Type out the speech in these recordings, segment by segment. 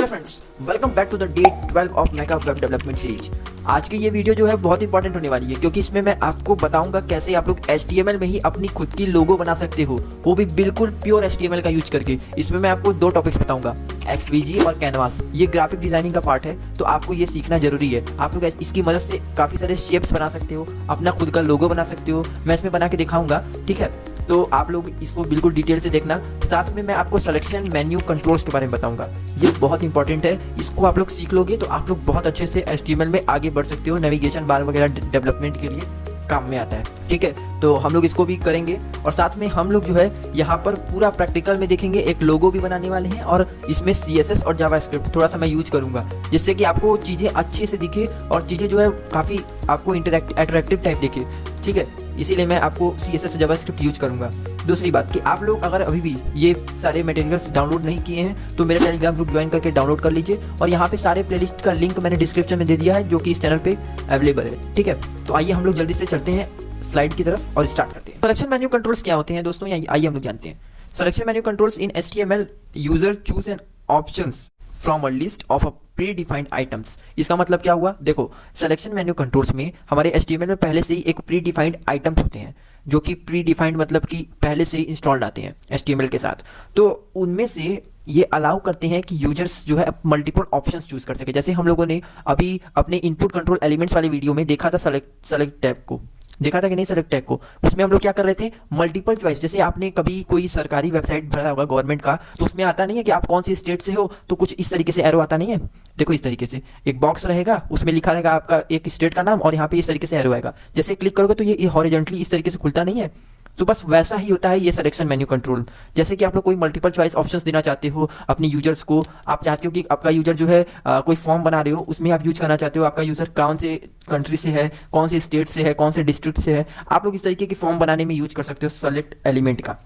Friends, welcome back to the day 12 of mega web development series. आज की ये video जो है बहुत इंपॉर्टेंट होने वाली है, क्योंकि इसमें मैं आपको बताऊंगा कैसे आप लोग HTML में ही अपनी खुद की लोगो बना सकते हो, वो भी बिल्कुल प्योर HTML का यूज करके। इसमें मैं आपको दो टॉपिक्स बताऊंगा, SVG और कैनवास। ये ग्राफिक डिजाइनिंग का पार्ट है, तो आपको ये सीखना जरूरी है। आप लोग इसकी मदद से काफी सारे शेप्स बना सकते हो, अपना खुद का लोगो बना सकते हो। मैं इसमें बना के दिखाऊंगा, ठीक है? तो आप लोग इसको बिल्कुल डिटेल से देखना। साथ में मैं आपको सिलेक्शन मेन्यू कंट्रोल्स के बारे में बताऊंगा, ये बहुत इंपॉर्टेंट है। इसको आप लोग सीख लोगे तो आप लोग बहुत अच्छे से HTML में आगे बढ़ सकते हो। नेविगेशन बार वगैरह डेवलपमेंट के लिए काम में आता है, ठीक है? तो हम लोग इसको भी करेंगे, और साथ में हम लोग जो है यहाँ पर पूरा प्रैक्टिकल में देखेंगे। एक लोगो भी बनाने वाले हैं, और इसमें CSS और जावास्क्रिप्ट थोड़ा सा मैं यूज करूंगा, जिससे कि आपको चीज़ें अच्छे से दिखे और चीज़ें जो है काफ़ी आपको अट्रैक्टिव टाइप दिखे, ठीक है? इसीलिए मैं आपको CSS और जावास्क्रिप्ट यूज करूंगा। दूसरी बात कि आप लोग अगर अभी भी ये सारे मटेरियल्स डाउनलोड नहीं किए हैं तो मेरे टेलीग्राम ग्रुप ज्वाइन करके डाउनलोड कर लीजिए, और यहाँ पे सारे प्लेलिस्ट का लिंक मैंने डिस्क्रिप्शन में दे दिया है, जो कि इस चैनल पे अवेलेबल है, ठीक है? तो आइए हम लोग जल्दी से चलते हैं स्लाइड की तरफ और स्टार्ट करते हैं। सिलेक्शन मेन्यू कंट्रोल्स क्या होते हैं दोस्तों, आइए हम लोग जानते हैं। Selection menu controls in HTML user choose an options from a list of a pre defined items. इसका मतलब क्या हुआ? देखो, सिलेक्शन मेन्यू कंट्रोल्स में हमारे HTML में पहले से ही एक प्री डिफाइंड आइटम्स होते हैं, जो कि प्री डिफाइंड मतलब कि पहले से ही इंस्टॉल्ड आते हैं HTML के साथ। तो उनमें से ये अलाउ करते हैं कि यूजर्स जो है मल्टीपल ऑप्शंस चूज कर सके। जैसे हम लोगों ने अभी अपने इनपुट कंट्रोल एलिमेंट्स वाले वीडियो में देखा था, सेलेक्ट टैब को देखा था कि नहीं, सेलेक्ट टैग को। उसमें हम लोग क्या कर रहे थे, मल्टीपल चॉइस। जैसे आपने कभी कोई सरकारी वेबसाइट भरा होगा गवर्नमेंट का, तो उसमें आता नहीं है कि आप कौन सी स्टेट से हो, तो कुछ इस तरीके से एरो आता नहीं है। देखो, इस तरीके से एक बॉक्स रहेगा, उसमें लिखा रहेगा आपका एक स्टेट का नाम, और यहाँ पे इस तरीके से एरो आएगा। जैसे क्लिक करोगे तो ये हॉरिजॉन्टली इस तरीके से खुलता नहीं है। तो बस वैसा ही होता है ये सिलेक्शन मेन्यू कंट्रोल। जैसे कि आप लोग कोई मल्टीपल चॉइस ऑप्शंस देना चाहते हो अपने यूजर्स को, आप चाहते हो कि आपका यूजर जो है कोई फॉर्म बना रहे हो, उसमें आप यूज करना चाहते हो आपका यूजर कौन से कंट्री से है, कौन से स्टेट से है, कौन से डिस्ट्रिक्ट से है। आप लोग इस तरीके की फॉर्म बनाने में यूज कर सकते हो सेलेक्ट एलिमेंट का।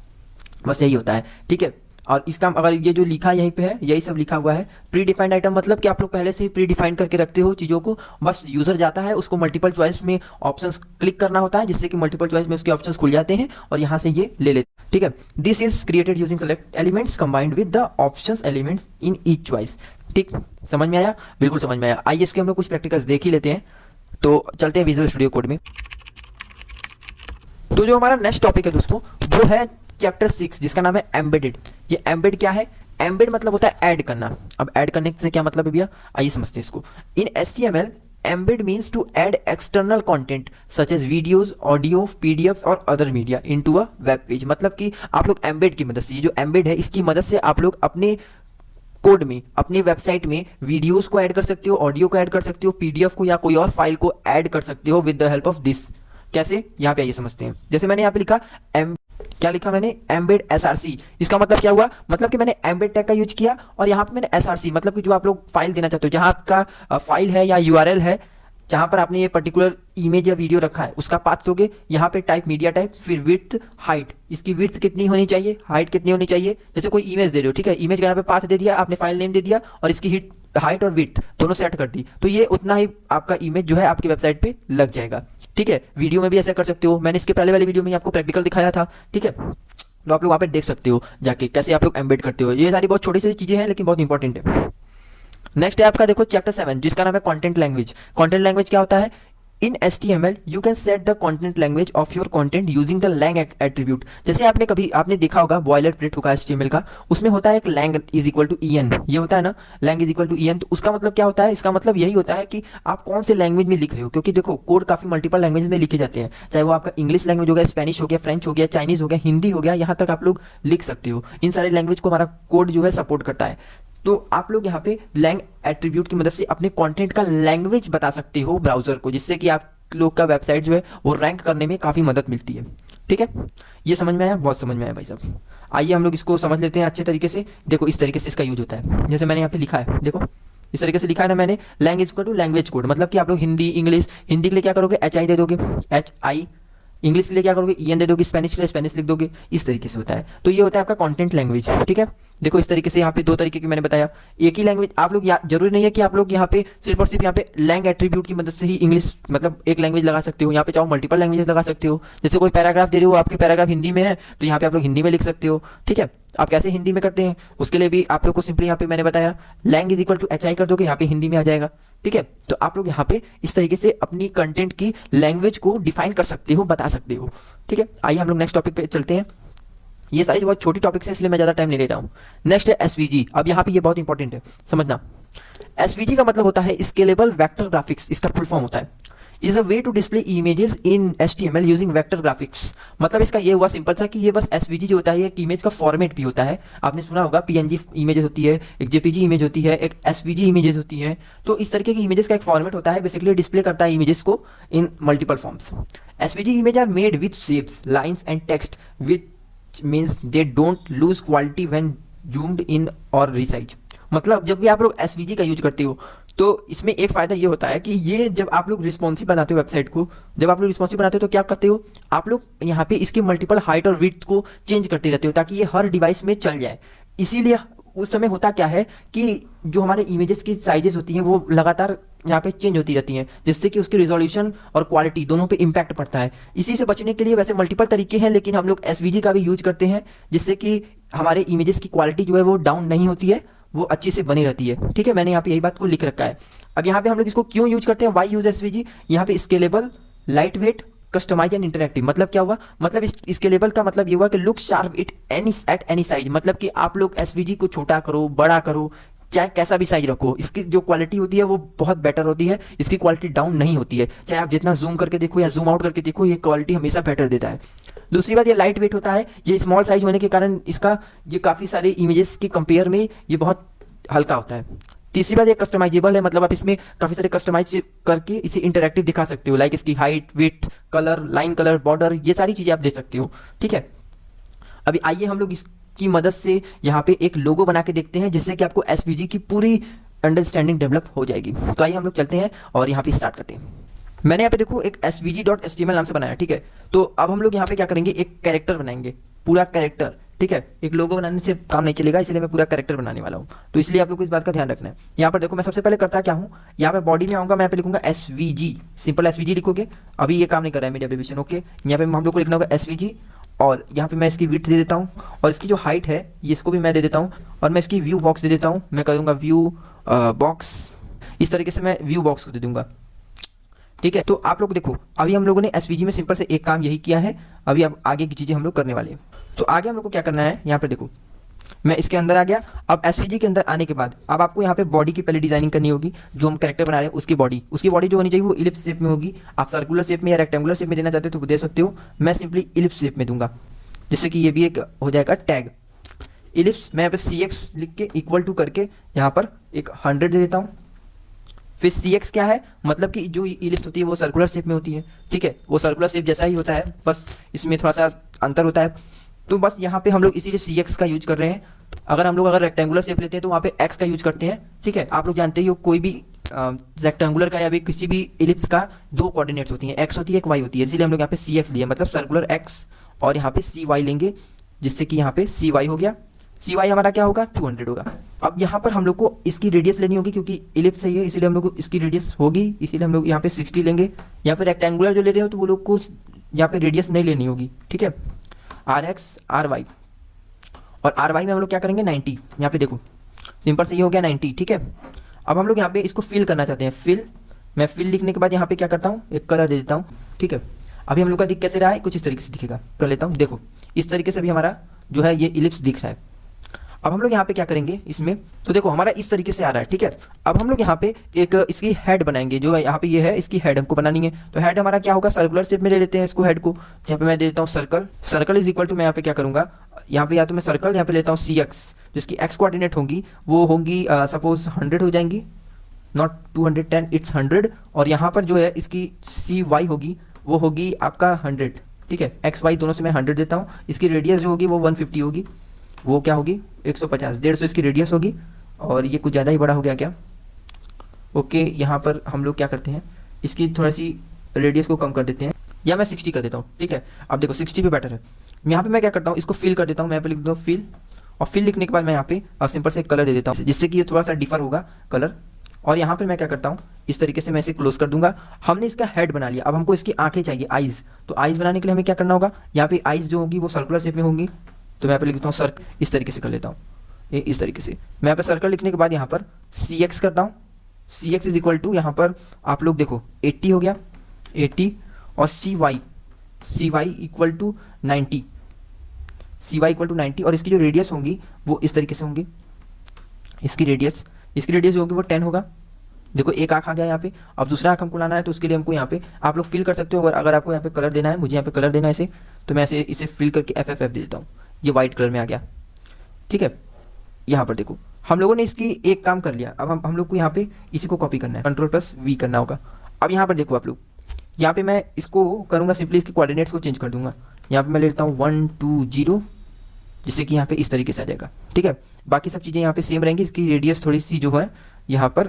बस यही होता है, ठीक है? और इसका अगर ये जो लिखा यहीं पे है, यही सब लिखा हुआ है प्री डिफाइंड आइटम, मतलब कि आप लोग पहले से ही प्री डिफाइंड करके रखते हो चीज़ों को। बस यूजर जाता है, उसको मल्टीपल चॉइस में ऑप्शंस क्लिक करना होता है, जिससे कि मल्टीपल चॉइस में उसके ऑप्शंस खुल जाते हैं, और यहाँ से ये ले लेते हैं, ठीक है? This is created using select elements combined with the options elements in each choice. ठीक, समझ में आया? बिल्कुल समझ में आया। आइए इसके हम लोग कुछ प्रैक्टिकल्स देख ही लेते हैं। तो चलते हैं विजुअल स्टूडियो कोड में। तो जो हमारा नेक्स्ट टॉपिक है दोस्तों, वो है चैप्टर 6, जिसका नाम है एम्बेडेड। ये एम्बेड क्या है? एम्बेड मतलब होता है ऐड करना। अब ऐड करने से क्या मतलब है भैया, आइए समझते हैं इसको। इन HTML embed means to add external content such as videos, audio, PDFs और other media into a web page। मतलब कि आप लोग embed की मदद से, ये जो embed है इसकी मदद से आप लोग अपने कोड में, अपने वेबसाइट में वीडियोस को ऐड कर सकते हो, ऑडियो को ऐड कर सकते हो, PDF को या कोई और फाइल को ऐड कर सकते हो with the help of this. कैसे? यहाँ पे आइए समझते हैं। जैसे मैंने यहाँ पे लिखा क्या लिखा मैंने, एम्बेड SRC। इसका मतलब क्या हुआ? मतलब कि मैंने एम्बेड टैग का यूज किया, और यहाँ पे मैंने SRC मतलब कि जो आप लोग फाइल देना चाहते हो, जहाँ आपका फाइल है या URL है, जहाँ पर आपने ये पर्टिकुलर इमेज या वीडियो रखा है, उसका पाथ दोगे। यहाँ पे टाइप मीडिया टाइप, फिर विड्थ हाइट, इसकी विड्थ कितनी होनी चाहिए, हाइट कितनी होनी चाहिए। जैसे कोई इमेज दे रहे हो, ठीक है? इमेज का यहाँ पे पाथ दे दिया आपने, फाइल नेम दे दिया, और इसकी हाइट और विड्थ दोनों सेट कर दी, तो ये उतना ही आपका इमेज जो है आपकी वेबसाइट पे लग जाएगा, ठीक है? वीडियो में भी ऐसा कर सकते हो, मैंने इसके पहले वाले वीडियो में आपको प्रैक्टिकल दिखाया था, ठीक है? तो आप लोग वहाँ पे देख सकते हो जाके कैसे आप लोग एम्बेड करते हो। ये सारी बहुत छोटी सी चीजें हैं, लेकिन बहुत इंपॉर्टेंट है। नेक्स्ट है आपका, देखो, चैप्टर 7, जिसका नाम है कंटेंट लैंग्वेज। कंटेंट लैंग्वेज क्या होता है? इन HTML you can set the content language of your content using the lang attribute। जैसे आपने देखा होगा बॉयलर प्लेट होगा HTML का, उसमें होता है एक lang is equal to en, ये होता है ना, lang is equal to en। तो उसका मतलब क्या होता है? इसका मतलब यही होता है कि आप कौन से लैंग्वेज में लिख रहे हो, क्योंकि देखो कोड काफी मल्टीपल लैंग्वेज में लिखे जाते हैं, चाहे वो आपका इंग्लिश लैंग्वेज हो गया, स्पेनिश हो गया, फ्रेंच हो गया, चाइनीज हो गया, हिंदी हो गया, यहाँ तक आप लोग लिख सकते हो। इन सारे लैंग्वेज को हमारा कोड जो है सपोर्ट करता है। तो आप लोग यहाँ पे लैंग एट्रीब्यूट की मदद से अपने कंटेंट का लैंग्वेज बता सकते हो ब्राउजर को, जिससे कि आप लोग का वेबसाइट जो है वो रैंक करने में काफी मदद मिलती है, ठीक है? ये समझ में आया? बहुत समझ में आया भाई साहब। आइए हम लोग इसको समझ लेते हैं अच्छे तरीके से। देखो, इस तरीके से इसका यूज होता है। जैसे मैंने यहाँ पे लिखा है, देखो इस तरीके से लिखा है ना मैंने, लैंग्वेज को टू लैंग्वेज कोड, मतलब कि आप लोग हिंदी इंग्लिश, हिंदी के लिए क्या करोगे, HI दे दोगे, HI इंग्लिश के लिए क्या करोगे, ईएन दे दोगे, स्पेनिश के लिए स्पेनिश लिख दोगे, इस तरीके से होता है। तो ये होता है आपका कंटेंट लैंग्वेज, ठीक है। देखो इस तरीके से यहाँ पे दो तरीके की मैंने बताया। एक ही लैंग्वेज आप लोग, जरूरी नहीं है कि आप लोग यहाँ पे सिर्फ और सिर्फ यहाँ पे लैंग एट्रीब्यूट की मदद से ही इंग्लिश मतलब एक लैंग्वेज लगा सकते हो। यहाँ पे चाहो मल्टीपल लैंग्वेज लगा सकते हो। जैसे कोई पैराग्राफ दे रहे हो, आपके पैराग्राफ हिंदी में है तो यहाँ पे आप लोग हिंदी में लिख सकते हो, ठीक है। आप कैसे हिंदी में करते हैं उसके लिए भी आप लोग को सिंपली यहाँ पे मैंने बताया lang is equal to HI कर दोगे, यहाँ पे हिंदी में आ जाएगा, ठीक है। तो आप लोग यहाँ पे इस तरीके से अपनी कंटेंट की लैंग्वेज को डिफाइन कर सकते हो, बता सकते हो, ठीक है। आइए हम लोग नेक्स्ट टॉपिक पे चलते हैं। ये सारी बहुत छोटी टॉपिक्स हैं इसलिए मैं ज़्यादा टाइम नहीं ले रहा हूँ। नेक्स्ट है SVG। अब यहाँ पे ये बहुत इंपॉर्टेंट है, समझना। SVG का मतलब होता है स्केलेबल वेक्टर ग्राफिक्स, इसका फुल फॉर्म होता है is a way to display images in HTML using vector graphics. मतलब इसका ये हुआ सिंपल सा कि ये बस SVG जो होता है ये एक इमेज का फॉर्मेट भी होता है। आपने सुना होगा PNG इमेजेस होती है, एक JPG इमेज होती है, एक SVG इमेजेस होती है। तो इस तरीके की इमेजेस का एक फॉर्मेट होता है, बेसिकली डिस्प्ले करता है इमेजेस को in multiple forms. SVG image are made with shapes, lines and text which means they don't lose quality when zoomed in और रिसाइज। मतलब जब भी आप लोग SVG का यूज करते हो तो इसमें एक फ़ायदा ये होता है कि ये जब आप लोग रिस्पॉन्सिव बनाते हो वेबसाइट को, जब आप लोग रिस्पॉन्सिव बनाते हो तो क्या करते हो आप लोग यहाँ पे इसके मल्टीपल हाइट और विड्थ को चेंज करते रहते हो ताकि ये हर डिवाइस में चल जाए। इसीलिए उस समय होता क्या है कि जो हमारे इमेजेस की साइजेस होती हैं वो लगातार यहाँ पे चेंज होती रहती हैं, जिससे कि उसकी रिजोल्यूशन और क्वालिटी दोनों पे इम्पैक्ट पड़ता है। इसी से बचने के लिए वैसे मल्टीपल तरीके हैं, लेकिन हम लोग SVG का भी यूज करते हैं जिससे कि हमारे इमेजेस की क्वालिटी जो है वो डाउन नहीं होती है, वो अच्छी से बनी रहती है, ठीक है। मैंने यहाँ पे यही बात को लिख रखा है। अब यहाँ पे हम लोग इसको क्यों यूज करते हैं, वाई यूज SVG। यहाँ पे scalable, light weight, customise and interactive. मतलब क्या हुआ, मतलब इस स्केलेबल का मतलब ये हुआ कि look sharp it at any size. मतलब कि आप लोग SVG को छोटा करो, बड़ा करो, चाहे कैसा भी साइज रखो, इसकी जो क्वालिटी होती है वो बहुत बेटर होती है, इसकी क्वालिटी डाउन नहीं होती है। चाहे आप जितना जूम करके देखो या जूम आउट करके देखो, ये क्वालिटी हमेशा बेटर देता है। दूसरी बात, ये लाइट वेट होता है। ये स्मॉल साइज होने के कारण इसका ये काफ़ी सारे इमेजेस के कंपेयर में ये बहुत हल्का होता है। तीसरी बात, ये कस्टमाइजेबल है। मतलब आप इसमें काफ़ी सारे कस्टमाइज करके इसे इंटरैक्टिव दिखा सकते हो, लाइक इसकी height, width, colour, line colour, border, ये सारी चीज़ें आप दे सकते हो, ठीक है। अभी आइए हम लोग इसकी मदद से यहाँ पे एक लोगो बना के देखते हैं जिससे कि आपको SVG की पूरी अंडरस्टैंडिंग डेवलप हो जाएगी। तो आइए हम लोग चलते हैं और यहाँ पे स्टार्ट करते हैं। मैंने यहाँ पे देखो एक svg.html नाम से बनाया, ठीक है। तो अब हम लोग यहाँ पे क्या करेंगे, एक कैरेक्टर बनाएंगे, पूरा कैरेक्टर, ठीक है। एक लोगो बनाने से काम नहीं चलेगा, इसलिए मैं पूरा कैरेक्टर बनाने वाला हूँ। तो इसलिए आप लोग को इस बात का ध्यान रखना है। यहाँ पर देखो मैं सबसे पहले करता क्या हूँ, यहाँ पे बॉडी में आऊँगा, मैं यहाँ पे लिखूंगा SVG, सिंपल SVG लिखोगे। अभी ये काम नहीं कर रहा है मेरी एप्लीकेशन, ओके। यहाँ पे हम लोग को लिखना होगा SVG और यहाँ पे मैं इसकी विड्थ दे देता हूँ और इसकी जो हाइट है ये इसको भी मैं दे देता हूँ और मैं इसकी व्यू बॉक्स दे देता हूँ। मैं करूँगा व्यू बॉक्स, इस तरीके से मैं व्यू बॉक्स को दे दूंगा, ठीक है। तो आप लोग देखो अभी हम लोगों ने SVG में सिंपल से एक काम यही किया है। अभी अब आगे की चीज़ें हम लोग करने वाले हैं। तो आगे हम लोग को क्या करना है, यहाँ पे देखो मैं इसके अंदर आ गया। अब SVG के अंदर आने के बाद अब आपको यहाँ पे बॉडी की पहले डिजाइनिंग करनी होगी। जो हम कैरेक्टर बना रहे हैं उसकी बॉडी जो होनी चाहिए वो इलिप्स शेप में होगी। आप सर्कुलर शेप में या रेक्टेंगुलर शेप में देना चाहते हो तो दे सकते हो। मैं सिंपली इलिप्स शेप में दूंगा, जिससे कि ये भी एक हो जाएगा टैग इलिप्स। मैं यहाँ पे CX लिख के इक्वल टू करके यहाँ पर एक 100 दे देता हूँ। फिर CX क्या है, मतलब कि जो इलिप्स होती है वो सर्कुलर शेप में होती है, ठीक है। वो सर्कुलर शेप जैसा ही होता है, बस इसमें थोड़ा सा अंतर होता है। तो बस यहाँ पे हम लोग इसीलिए CX का यूज कर रहे हैं। अगर हम लोग रेक्टेंगुलर शेप लेते हैं तो वहाँ पे X का यूज करते हैं, ठीक है। आप लोग जानते ही हो कोई भी रेक्टेंगुलर का या भी किसी भी इलिप्स का दो कोऑर्डिनेट्स होती हैं, X होती है, एक Y होती है। इसीलिए हम लोग यहाँ पे CX लिए, मतलब सर्कुलर X और यहाँ पे CY लेंगे, जिससे कि यहाँ पे CY हो गया। CY हमारा क्या होगा, 200 होगा। अब यहाँ पर हम लोग को इसकी रेडियस लेनी होगी क्योंकि इलिप्स है ये, इसीलिए हम लोग को इसकी रेडियस होगी, इसीलिए हम लोग यहाँ पे 60 लेंगे। यहाँ पे रेक्टेंगुलर जो ले रहे हो तो वो लोग को यहाँ पे रेडियस नहीं लेनी होगी, ठीक है। RX RY और RY में हम लोग क्या करेंगे 90। यहाँ पे देखो सिंपल से ये हो गया 90, ठीक है। अब हम लोग यहाँ पे इसको फिल करना चाहते हैं। मैं फिल लिखने के बाद यहाँ पे क्या करता हूँ, एक कलर दे देता हूँ, ठीक है। अभी हम लोग का दिख कैसे रहा है, कुछ इस तरीके से दिखेगा, कर लेता हूँ। देखो इस तरीके से भी हमारा जो है ये इलिप्स दिख रहा है। अब हम लोग यहाँ पे क्या करेंगे इसमें, तो देखो हमारा इस तरीके से आ रहा है, ठीक है। अब हम लोग यहाँ पे एक इसकी हेड बनाएंगे, जो यहाँ पे ये है इसकी हेड हमको बनानी है। तो हेड हमारा क्या होगा, सर्कुलर शेप में ले लेते हैं इसको हेड को। यहाँ पे मैं दे देता हूँ सर्कल इज इक्वल टू, मैं यहाँ पे क्या करूँगा, यहाँ पे या तो मैं सर्कल यहाँ पे लेता हूँ CX, जिसकी X कोऑर्डिनेट होंगी वो होंगी सपोज 100 हो जाएंगी, नॉट 210, इट्स 100। और यहाँ पर जो है इसकी CY होगी वो होगी आपका 100, ठीक है। XY दोनों से मैं 100 देता हूँ। इसकी रेडियस जो होगी वो 150 होगी, वो क्या होगी 150, 150 इसकी रेडियस होगी। और ये कुछ ज़्यादा ही बड़ा हो गया क्या, ओके। यहाँ पर हम लोग क्या करते हैं, इसकी थोड़ी सी रेडियस को कम कर देते हैं, या मैं 60 कर देता हूँ, ठीक है। अब देखो 60 पे बेटर है। यहाँ पे मैं क्या करता हूँ, इसको फिल कर देता हूँ, मैं यहाँ पे लिख देता हूँ फिल, और फिल लिखने के बाद मैं यहाँ पे सिंपल से एक कलर दे देता हूँ जिससे कि ये थोड़ा सा डिफर होगा कलर। और यहाँ पे मैं क्या करता हूँ, इस तरीके से मैं इसे क्लोज कर दूंगा। हमने इसका हेड बना लिया, अब हमको इसकी आंखें चाहिए, आइज। तो आइज बनाने के लिए हमें क्या करना होगा, यहाँ पे आइज जो होगी वो सर्कुलर शेप में होंगी, तो मैं यहाँ पे लिख देता हूँ सर्क, इस तरीके से कर लेता हूँ, ये इस तरीके से। मैं यहाँ पे सर्कल लिखने के बाद यहाँ पर CX करता हूँ, CX इज इक्वल टू, यहाँ पर आप लोग देखो 80 हो गया, 80, और CY equal to 90, CY equal to 90, और इसकी जो रेडियस होंगी वो इस तरीके से होंगी। इसकी रेडियस जो होगी वो 10 होगा। देखो एक आँख आ गया यहाँ पे। अब दूसरा आँख हमको लाना है, तो उसके लिए हमको यहाँ पे आप लोग फिल कर सकते हो। अगर आपको यहाँ पे कलर देना है, मुझे यहाँ पे कलर देना है इसे, तो मैं इसे फिल करके FFF दे देता हूँ, ये वाइट कलर में आ गया, ठीक है। यहाँ पर देखो हम लोगों ने इसकी एक काम कर लिया। अब हम लोग को यहाँ पे इसी को कॉपी करना है, Ctrl+V करना होगा। अब यहाँ पर देखो आप लोग, यहाँ पे मैं इसको करूँगा सिंपली, इसके कोऑर्डिनेट्स को चेंज कर दूंगा। यहाँ पे मैं ले लेता हूँ 1 2 0, जिससे कि यहाँ पे इस तरीके से आ जाएगा, ठीक है। बाकी सब चीज़ें यहाँ पे सेम रहेंगी। इसकी रेडियस थोड़ी सी जो है यहाँ पर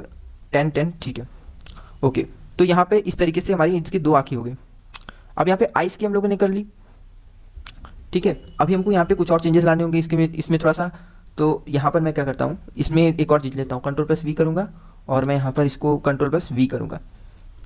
10 10, ठीक है, ओके। तो यहाँ पे इस तरीके से हमारी इसकी 2 आँखें हो गई। अब यहाँ पे आइस की हम लोगों ने कर ली, ठीक है। अभी हमको यहाँ पे कुछ और चेंजेस लाने होंगे इसमें थोड़ा सा। तो यहाँ पर मैं क्या करता हूँ, इसमें एक और चीज़ लेता हूँ, Ctrl+V करूँगा, और मैं यहाँ पर इसको Ctrl+V करूँगा।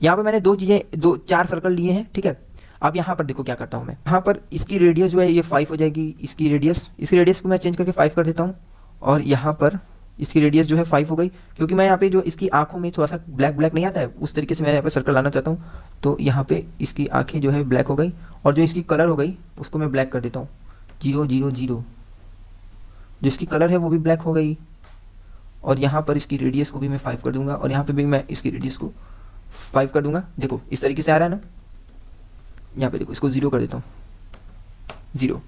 यहाँ पर मैंने 4 सर्कल लिए हैं, ठीक है। अब यहाँ पर देखो क्या करता हूँ मैं, यहाँ पर इसकी रेडियस जो है ये 5 हो जाएगी। इसकी रेडियस को मैं चेंज करके 5 कर देता हूँ, और यहाँ पर इसकी रेडियस जो है 5 हो गई, क्योंकि मैं यहाँ पे जो इसकी आंखों में थोड़ा सा ब्लैक नहीं आता है, उस तरीके से मैं यहाँ पे सर्कल लाना चाहता हूँ। तो यहाँ पे इसकी आंखें जो है ब्लैक हो गई, और जो इसकी कलर हो गई उसको मैं ब्लैक कर देता हूँ, 0 0 0। जो इसकी कलर है वो भी ब्लैक हो गई, और यहाँ पर इसकी रेडियस को भी मैं 5 कर दूंगा, और यहाँ पे भी मैं इसकी रेडियस को 5 कर दूंगा। देखो इस तरीके से आ रहा है ना। यहाँ पे देखो इसको 0 कर देता हूँ, 0,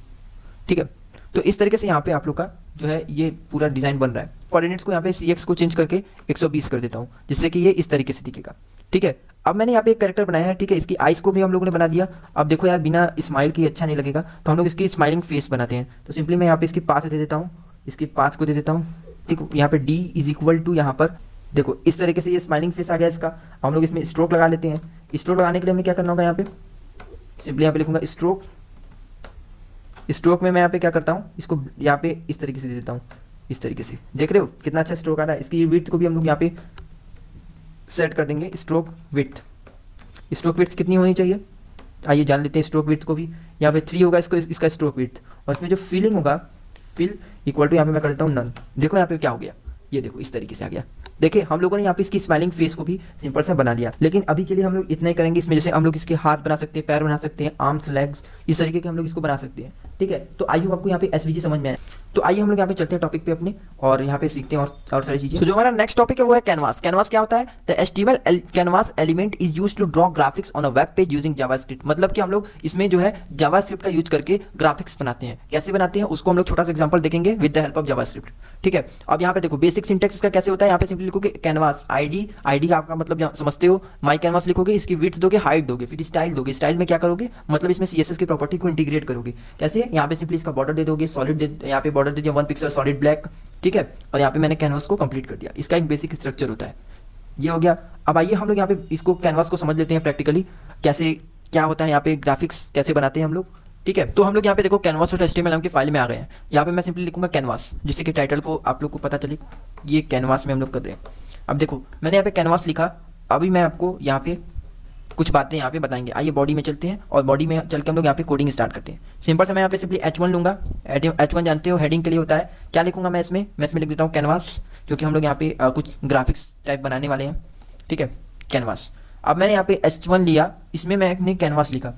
ठीक है। तो इस तरीके से यहाँ पे आप लोग का जो है ये पूरा डिज़ाइन बन रहा है। कोऑर्डिनेट्स को यहाँ पे CX को चेंज करके 120 कर देता हूँ, जिससे कि ये इस तरीके से दिखेगा, ठीक है। अब मैंने यहाँ पे एक कैरेक्टर बनाया है, ठीक है। इसकी आइज़ को भी हम लोगों ने बना दिया। अब देखो यार, बिना स्माइल की अच्छा नहीं लगेगा, तो हम लोग इसकी स्माइलिंग फेस बनाते हैं। तो सिंपली मैं यहाँ पे इसकी 5 दे देता हूँ, इसकी 5 को दे देता हूँ, ठीक। यहाँ पे D इज इक्वल टू, यहाँ पर देखो इस तरीके से ये स्माइलिंग फेस आ गया इसका। हम लोग इसमें स्ट्रोक लगा लेते हैं। स्ट्रोक लगाने के लिए हमें क्या करना होगा, यहाँ पे सिंपली यहाँ पे लिखूंगा स्ट्रोक में मैं यहाँ पे क्या करता हूँ, इसको यहाँ पे इस तरीके से दे देता हूँ, इस तरीके से। देख रहे हो कितना अच्छा स्ट्रोक आ रहा है। इसकी विड्थ को भी हम लोग यहाँ पे सेट कर देंगे, स्ट्रोक विड्थ कितनी होनी चाहिए, आइए जान लेते हैं। स्ट्रोक विड्थ को भी यहाँ पे 3 होगा इसका स्ट्रोक विड्थ, और इसमें जो फीलिंग होगा, फिल इक्वल टू यहाँ पे मैं कर देता हूँ नन। देखो यहाँ पे क्या हो गया, ये देखो इस तरीके से आ गया। देखिए हम लोगों ने यहाँ पे इसकी स्माइलिंग फेस को भी सिंपल सा बना लिया। लेकिन अभी के लिए हम लोग इतना ही करेंगे। इसमें जैसे हम लोग इसके हाथ बना सकते हैं, पैर बना सकते हैं, आर्म्स, लेग्स, इस तरीके के हम लोग इसको बना सकते हैं, ठीक है। तो आइए आपको यहाँ पे SVG समझ में आए। तो आइए हम लोग यहाँ पे चलते हैं टॉपिक पे अपने, और यहाँ पे सीखते हैं और सारी चीजें। तो जो हमारा नेक्स्ट टॉपिक है वो है कैनवास। कैनवास क्या होता है? The HTML canvas element is used to draw graphics on a web page using JavaScript. मतलब कि हम लोग इसमें जो है जावास्क्रिप्ट का यूज करके ग्राफिक्स बनाते हैं। कैसे बनाते हैं उसको हम लोग छोटा सा एग्जांपल देखेंगे with the help of JavaScript, ठीक है। अब यहाँ पे देखो बेसिक सिंटेक्स इसका कैसे होता है। यहाँ पे सिंपली लिखोगे कैनवास, आईडी का आपका मतलब समझते हो, माई कैनवास लिखोगे, इसकी विड्थ दोगे, हाइट दोगे, फिर स्टाइल दोगे। स्टाइल में क्या करोगे, मतलब इसमें CSS की प्रॉपर्टी को इंटीग्रेट करोगे। कैसे? यहाँ पे सिंपली इसका बॉर्डर दे दोगे, सॉलिड यहाँ पे बॉर्डर दे दिया 1 पिक्सल सॉलिड ब्लैक, ठीक है। और यहाँ पे मैंने कैनवास को कंप्लीट कर दिया। इसका एक बेसिक स्ट्रक्चर होता है, ये हो गया। अब आइए हम लोग यहाँ पे इसको कैनवास को समझ लेते हैं प्रैक्टिकली, कैसे क्या होता है यहाँ पे ग्राफिक्स कैसे बनाते हैं हम लोग, ठीक है। तो हम लोग यहाँ पे देखो कैनवास और HTML नाम की फाइल में आ गए हैं। यहाँ पे मैं सिंपली लिखूंगा कैनवास, जिससे कि टाइटल को आप लोग को पता चले ये कैनवास में हम लोग कर रहे हैं। अब देखो मैंने यहाँ पे कैनवास लिखा। अभी मैं आपको यहाँ पे कुछ बातें यहाँ पे बताएंगे। आइए बॉडी में चलते हैं, और बॉडी में चल के हम लोग यहाँ पे कोडिंग स्टार्ट करते हैं। सिंपल से मैं यहाँ पे सिंपली H1 लूँगा। H1 जानते हो हेडिंग के लिए होता है। क्या लिखूंगा मैं इसमें लिख देता हूँ कैनवास, क्योंकि हम लोग यहाँ पे कुछ ग्राफिक्स टाइप बनाने वाले हैं, ठीक है, कैनवास। अब मैंने यहाँ पे H1 लिया, इसमें मैंने कैनवास लिखा।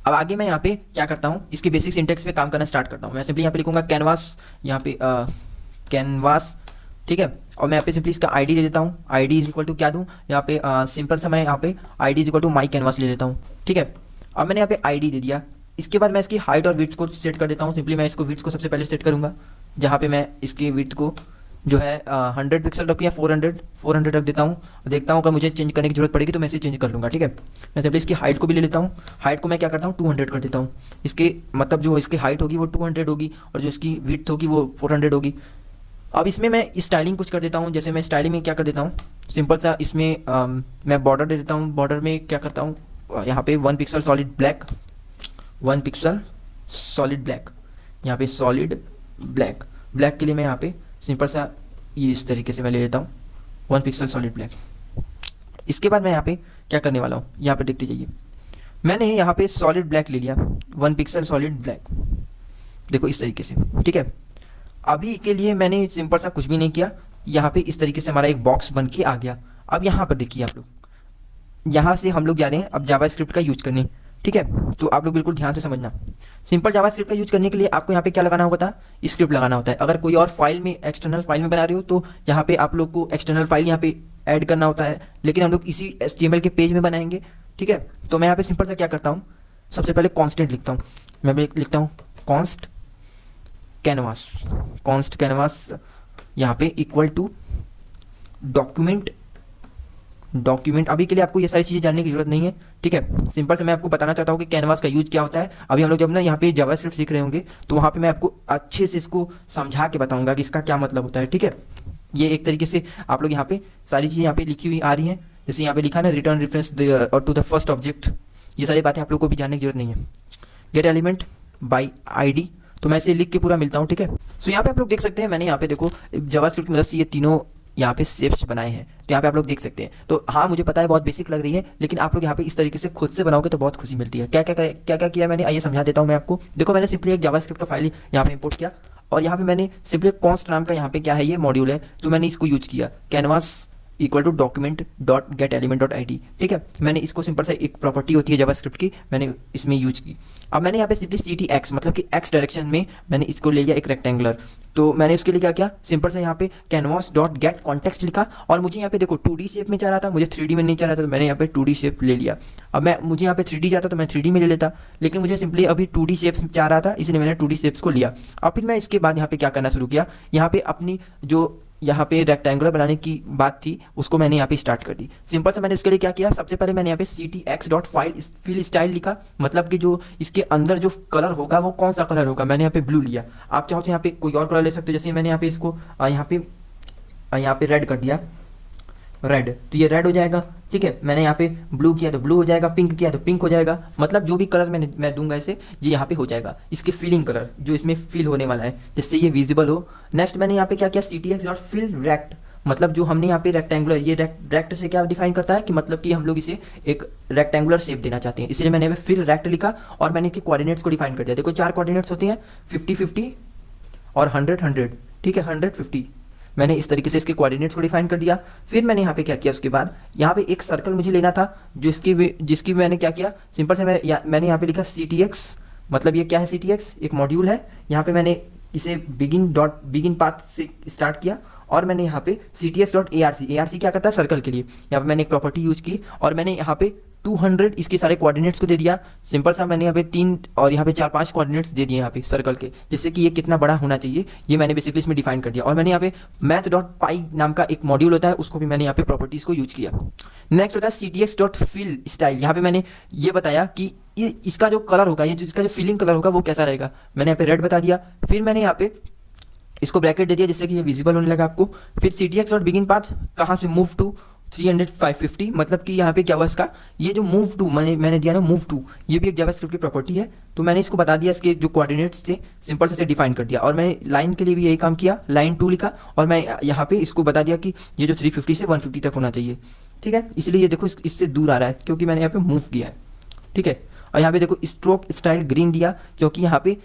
अब आगे मैं यहाँ पे क्या करता हूँ, इसके बेसिक सिंटेक्स पे काम करना स्टार्ट करता हूँ। मैं सिंपली यहाँ पे लिखूंगा कैनवास, यहाँ पे कैनवास, ठीक है। और मैं यहाँ पे सिंपली इसका ID दे देता हूँ। ID इज इक्वल टू क्या दूँ, यहाँ पे सिंपल सा मैं यहाँ पे ID is equal to my canvas ले लेता हूँ, ठीक है। अब मैंने यहाँ पे ID दे दिया। इसके बाद मैं इसकी हाइट और विड्थ को सेट कर देता हूँ। सिंपली मैं इसको विड्थ को सबसे पहले सेट करूँगा, जहाँ पे मैं इसकी विड्थ को जो है 100 पिक्सल रखूँ या 400 रख देता हूँ। देखता हूँ अगर मुझे चेंज करने की जरूरत पड़ेगी तो मैं इसे चेंज कर लूँगा, ठीक है। मैं सिंपली इसकी हाइट को भी ले लेता हूँ। हाइट को मैं क्या करता हूँ 200 कर देता हूँ। इसके मतलब जो इसकी हाइट होगी वो 200 होगी, और जो इसकी विड्थ होगी वो 400 होगी। अब इसमें मैं स्टाइलिंग कुछ कर देता हूँ। जैसे मैं स्टाइलिंग में क्या कर देता हूँ, सिंपल सा इसमें मैं बॉर्डर दे देता हूँ। बॉर्डर में क्या करता हूँ, यहाँ पे 1 pixel solid black, 1 pixel solid black, यहाँ पे सॉलिड ब्लैक, ब्लैक के लिए मैं यहाँ पे सिंपल सा ये इस तरीके से मैं ले लेता हूँ 1 पिक्सल सॉलिड ब्लैक। इसके बाद मैं यहाँ पे क्या करने वाला हूँ, यहाँ पे देखते जाइए, मैंने यहाँ पे सॉलिड ब्लैक ले लिया 1 पिक्सल सॉलिड ब्लैक, देखो इस तरीके से, ठीक है। अभी के लिए मैंने सिंपल सा कुछ भी नहीं किया, यहाँ पे इस तरीके से हमारा एक बॉक्स बन के आ गया। अब यहाँ पर देखिए आप लोग, यहाँ से हम लोग जा रहे हैं अब जावास्क्रिप्ट का यूज करने, ठीक है। तो आप लोग बिल्कुल ध्यान से समझना, सिंपल जावास्क्रिप्ट का यूज करने के लिए आपको यहाँ पे क्या लगाना होता है, स्क्रिप्ट लगाना होता है। अगर कोई और फाइल में, एक्सटर्नल फाइल में बना रहे हो तो यहाँ पे आप लोग को एक्सटर्नल फाइल यहाँ पे ऐड करना होता है, लेकिन हम लोग इसी HTML के पेज में बनाएंगे, ठीक है। तो मैं यहाँ पे सिंपल सा क्या करता हूँ, सबसे पहले कॉन्स्टेंट लिखता हूँ, मैं लिखता हूँ कॉन्स्ट कैनवास, यहाँ पे इक्वल टू डॉक्यूमेंट। अभी के लिए आपको ये सारी चीज़ें जानने की जरूरत नहीं है, ठीक है। सिंपल से मैं आपको बताना चाहता हूँ कि कैनवास का यूज क्या होता है। अभी हम लोग जब ना यहाँ पे जावास्क्रिप्ट सीख रहे होंगे तो वहाँ पे मैं आपको अच्छे से इसको समझा के बताऊंगा कि इसका क्या मतलब होता है, ठीक है। ये एक तरीके से आप लोग यहाँ पे सारी चीज़ें यहाँ पे लिखी हुई आ रही हैं, जैसे यहाँ पे लिखा ना रिटर्न रेफरेंस और टू द फर्स्ट ऑब्जेक्ट, ये सारी बातें आप लोग को भी जानने की जरूरत नहीं है। गेट एलिमेंट बाई ID, तो मैं इसे लिख के पूरा मिलता हूँ, ठीक है। सो यहाँ पे आप लोग देख सकते हैं, मैंने यहाँ पे देखो जावास्क्रिप्ट की मदद से ये तीनों यहाँ पे शेप्स बनाए हैं, तो यहाँ पे आप लोग देख सकते हैं। तो हाँ, मुझे पता है बहुत बेसिक लग रही है, लेकिन आप लोग यहाँ पे इस तरीके से खुद से बनाओगे तो बहुत खुशी मिलती है। क्या क्या किया मैंने, आइए समझा देता हूँ मैं आपको। देखो मैंने सिंपली एक जावास्क्रिप्ट का फाइल यहाँ पे इंपोर्ट किया, और यहाँ पे मैंने सिंपली कॉन्स्ट नाम का यहाँ पे क्या है, ये मॉड्यूल है, तो मैंने इसको यूज किया canvas equal to document dot get element dot ID, ठीक है। मैंने इसको सिंपल से एक प्रॉपर्टी होती है जावास्क्रिप्ट की, मैंने इसमें यूज की। अब मैंने यहाँ पे सिंपली CTX मतलब कि X डायरेक्शन में मैंने इसको ले लिया एक रेक्टेंगुलर, तो मैंने उसके लिए क्या किया, सिंपल से यहाँ पे कैनवास डॉट गेट कॉन्टेक्स्ट लिखा, और मुझे यहाँ पे देखो 2D शेप में चाह रहा था, मुझे 3D में नहीं चाह रहा था, तो मैंने यहाँ पे 2D शेप ले लिया। अब मुझे यहाँ पे 3D चाहता तो मैं 3D में ले लेता, लेकिन मुझे सिंपली अभी 2D शेप्स चाह रहा था, इसलिए मैंने 2D शेप्स को लिया। अब फिर मैं इसके बाद यहाँ पे क्या करना शुरू किया, यहाँ पे अपनी जो यहाँ पे रेक्टेंगुलर बनाने की बात थी उसको मैंने यहाँ पे स्टार्ट कर दी। सिंपल से मैंने उसके लिए क्या किया, सबसे पहले मैंने यहाँ पे CTX डॉट फिल स्टाइल लिखा, मतलब कि जो इसके अंदर जो कलर होगा वो कौन सा कलर होगा, मैंने यहाँ पे ब्लू लिया। आप चाहो तो यहाँ पे कोई और कलर ले सकते हो, जैसे मैंने यहाँ पे इसको यहाँ पे रेड कर दिया, रेड, तो ये रेड हो जाएगा, ठीक है। मैंने यहाँ पे ब्लू किया तो ब्लू हो जाएगा, पिंक किया तो पिंक हो जाएगा, मतलब जो भी कलर मैं दूंगा इसे, ये यहाँ पे हो जाएगा इसके फीलिंग कलर जो इसमें फील होने वाला है, जिससे ये विजिबल हो। नेक्स्ट मैंने यहाँ पे क्या किया, CTX डॉट फिल रेक्ट, मतलब जो हमने यहाँ पे रेक्टेंगुलर, ये रेक्ट से क्या डिफाइन करता है कि मतलब कि हम लोग इसे एक रेक्टेंगुलर शेप देना चाहते हैं, इसलिए मैंने फिल रेक्ट लिखा, और मैंने इसके कोऑर्डिनेट्स को डिफाइन कर दिया। देखो 4 कोऑर्डिनेट्स होते हैं, 50-50 और 100-100, ठीक है, 100-50। मैंने इस तरीके से इसके कोऑर्डिनेट्स को डिफाइन कर दिया। फिर मैंने यहाँ पे क्या किया, उसके बाद यहाँ पे एक सर्कल मुझे लेना था, जिसकी मैंने क्या किया, सिंपल से मैंने यहाँ पे लिखा CTX, मतलब ये क्या है, CTX एक मॉड्यूल है। यहाँ पे मैंने इसे बिगिन पाथ से स्टार्ट किया, और मैंने यहाँ पे CTX डॉट ARC क्या करता है, सर्कल के लिए। यहाँ पे मैंने एक प्रॉपर्टी यूज की, और मैंने यहाँ पे 200 इसके सारे कोऑर्डिनेट्स को दे दिया। सिंपल सा मैंने यहाँ पे 3 और यहाँ पे 4-5 कोऑर्डिनेट्स दे दिए यहाँ पे सर्कल के, जिससे कि ये कितना बड़ा होना चाहिए ये मैंने बेसिकली इसमें डिफाइन कर दिया। और मैंने यहाँ पे मैथ डॉट पाई नाम का एक मॉड्यूल होता है, उसको भी मैंने यहाँ पे प्रॉपर्टीज को यूज किया। नेक्स्ट होता है CTX डॉट फिल स्टाइल, यहाँ पे मैंने ये बताया कि ये इसका जो कलर होगा, ये जो इसका जो फीलिंग कलर होगा वो कैसा रहेगा, मैंने यहाँ पे रेड बता दिया। फिर मैंने यहाँ पे इसको ब्रैकेट दे दिया जिससे कि ये विजिबल होने लगा आपको। फिर CTX डॉट बिगिन पाथ कहाँ से, मूव टू 300-550, मतलब कि यहाँ पे क्या हुआ, इसका ये जो मूव टू मैंने दिया ना, मूव टू, ये भी एक जावास्क्रिप्ट की प्रॉपर्टी है, तो मैंने इसको बता दिया, इसके जो कोऑर्डिनेट्स थे सिंपल से डिफाइन कर दिया। और मैंने लाइन के लिए भी यही काम किया, लाइन 2 लिखा, और मैं यहाँ पे इसको बता दिया कि ये जो 350 से 150 तक होना चाहिए, ठीक है। इसलिए ये देखो इससे दूर आ रहा है क्योंकि मैंने यहाँ पे मूव किया है, ठीक है। और यहाँ पे देखो स्ट्रोक स्टाइल ग्रीन दिया, क्योंकि यहाँ पे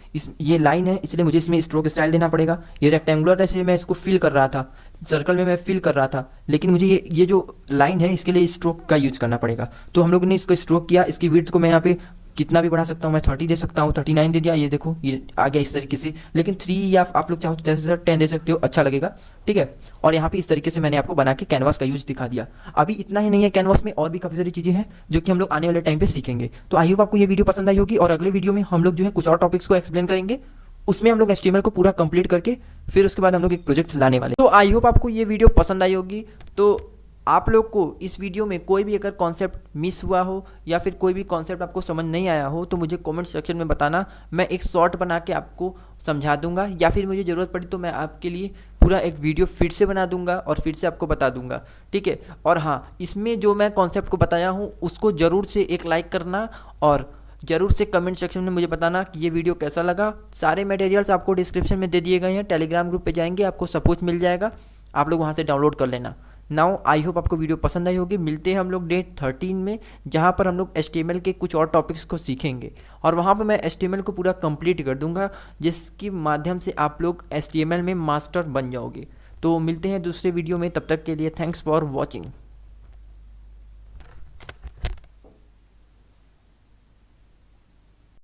ये लाइन है, इसलिए मुझे इसमें स्ट्रोक स्टाइल देना पड़ेगा। ये रेक्टेंगुलर था इसलिए मैं इसको फिल कर रहा था, सर्कल में मैं फिल कर रहा था, लेकिन मुझे ये जो लाइन है इसके लिए स्ट्रोक का यूज करना पड़ेगा। तो हम लोग ने इसको स्ट्रोक किया, इसकी विड्थ को मैं यहाँ पे कितना भी बढ़ा सकता हूँ, मैं 30 दे सकता हूँ, 39 दे दिया, ये देखो ये आ गया इस तरीके से। लेकिन 3 या आप लोग चाहो तो 10 दे सकते हो, अच्छा लगेगा, ठीक है। और यहाँ पे इस तरीके से मैंने आपको बना के कैनवास का यूज दिखा दिया। अभी इतना ही नहीं है, कैनवास में और भी काफ़ी सारी चीज़ें हैं जो कि हम लोग आने वाले टाइम पे सीखेंगे। तो आई होप आपको ये वीडियो पसंद आई होगी, और अगले वीडियो में हम लोग जो है कुछ और टॉपिक्स को एक्सप्लेन करेंगे, उसमें हम लोग HTML को पूरा कंप्लीट करके फिर उसके बाद हम लोग एक प्रोजेक्ट लाने वाले। तो आई होप आपको ये वीडियो पसंद आई होगी। तो आप लोग को इस वीडियो में कोई भी अगर कॉन्सेप्ट मिस हुआ हो या फिर कोई भी कॉन्सेप्ट आपको समझ नहीं आया हो तो मुझे कमेंट सेक्शन में बताना। मैं एक शॉर्ट बना के आपको समझा दूंगा, या फिर मुझे ज़रूरत पड़ी तो मैं आपके लिए पूरा एक वीडियो फिर से बना दूंगा और फिर से आपको बता दूंगा, ठीक है। और हाँ, इसमें जो मैं कॉन्सेप्ट को बताया हूँ उसको ज़रूर से एक लाइक करना और ज़रूर से कमेंट सेक्शन में मुझे बताना कि ये वीडियो कैसा लगा। सारे मटेरियल्स आपको डिस्क्रिप्शन में दे दिए गए हैं, टेलीग्राम ग्रुप पे जाएंगे आपको सब कुछ मिल जाएगा, आप लोग वहाँ से डाउनलोड कर लेना। नाउ आई होप आपको वीडियो पसंद आई होगी। मिलते हैं हम लोग डे 13 में, जहाँ पर हम लोग HTML के कुछ और टॉपिक्स को सीखेंगे और वहाँ पर मैं HTML को पूरा कंप्लीट कर दूंगा, जिसके माध्यम से आप लोग HTML में मास्टर बन जाओगे। तो मिलते हैं दूसरे वीडियो में, तब तक के लिए थैंक्स फॉर वॉचिंग।